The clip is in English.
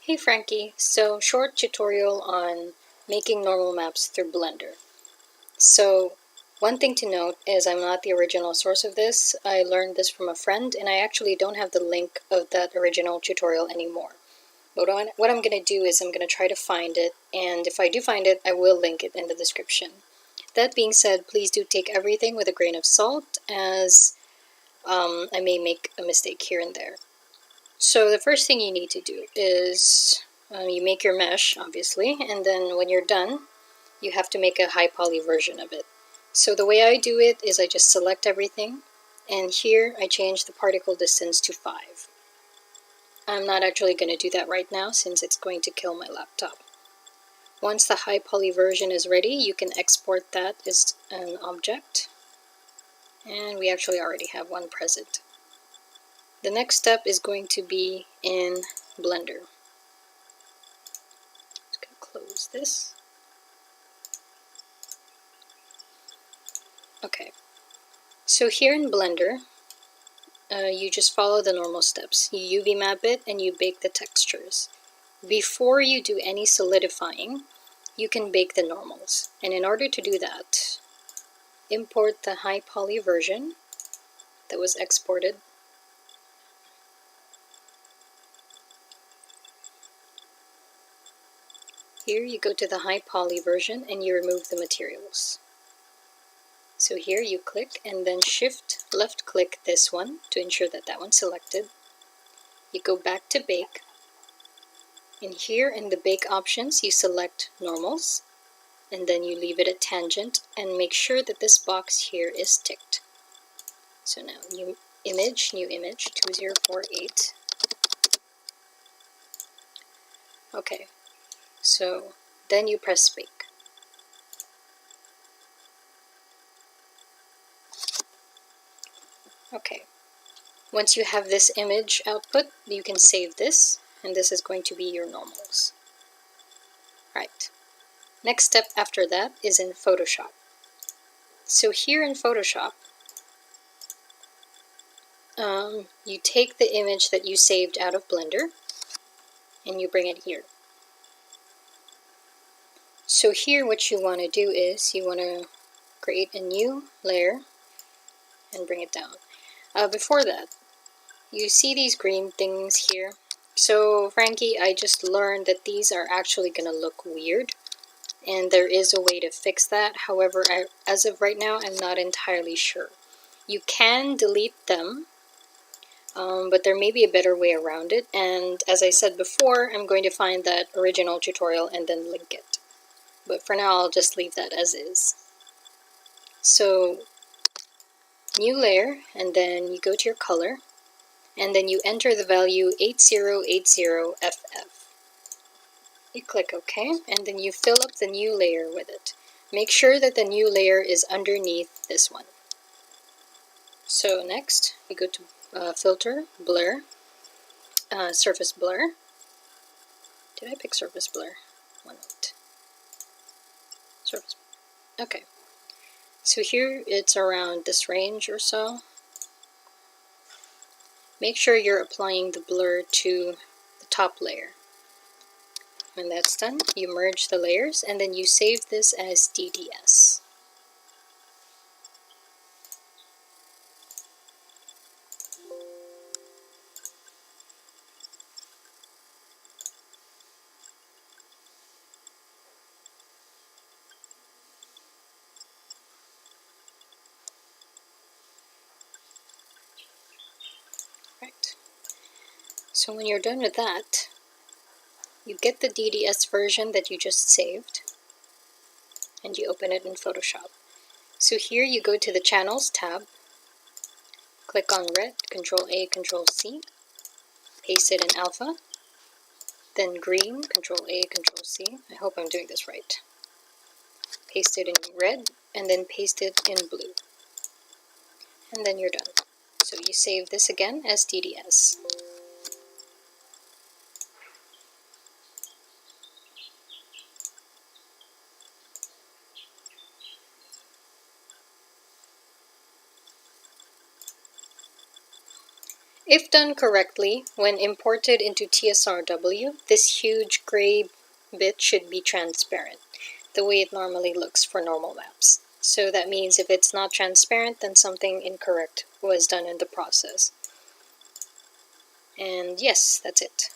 Hey Frankie, so short tutorial on making normal maps through Blender. So one thing to note is I'm not the original source of this. I learned this from a friend and I actually don't have the link of that original tutorial anymore. But what I'm going to do is I'm going to try to find it, and if I do find it, I will link it in the description. That being said, please do take everything with a grain of salt, as I may make a mistake here and there. So the first thing you need to do is you make your mesh, obviously, and then when you're done, you have to make a high poly version of it. So the way I do it is I just select everything, and here I change the particle distance to 5. I'm not actually going to do that right now since it's going to kill my laptop. Once the high poly version is ready, you can export that as an object, and we actually already have one present. The next step is going to be in Blender. Just going to close this. Okay, so here in Blender, you just follow the normal steps. You UV map it and you bake the textures. Before you do any solidifying, you can bake the normals. And in order to do that, import the high poly version that was exported. Here you go to the high poly version and you remove the materials. So here you click and then shift left click this one to ensure that that one's selected. You go back to bake, and here in the bake options you select normals, and then you leave it at tangent and make sure that this box here is ticked. So now new image 2048. Okay, so then you press bake. Okay, once you have this image output, you can save this, and this is going to be your normals. Right. Next step after that is in Photoshop. So here in Photoshop, you take the image that you saved out of Blender and you bring it here. So here what you want to do is you want to create a new layer and bring it down. Before that, you see these green things here? So Frankie, I just learned that these are actually going to look weird, and there is a way to fix that. However, as of right now, I'm not entirely sure. You can delete them, but there may be a better way around it, and as I said before, I'm going to find that original tutorial and then link it. But for now, I'll just leave that as is. So, new layer, and then you go to your color, and then you enter the value 8080FF. You click OK, and then you fill up the new layer with it. Make sure that the new layer is underneath this one. So next, you go to Filter, Blur, Surface Blur. Did I pick Surface Blur? One moment. Surface. Okay. So here it's around this range or so. Make sure you're applying the blur to the top layer. When that's done, you merge the layers and then you save this as DDS. Right. So when you're done with that, you get the DDS version that you just saved and you open it in Photoshop. So here you go to the Channels tab, click on red, Control A, Control C, paste it in alpha, then green, Control A, Control C. I hope I'm doing this right. Paste it in red, and then paste it in blue. And then you're done. So you save this again as DDS. If done correctly, when imported into TSRW, this huge gray bit should be transparent, the way it normally looks for normal maps. So that means if it's not transparent, then something incorrect was done in the process. And yes, that's it.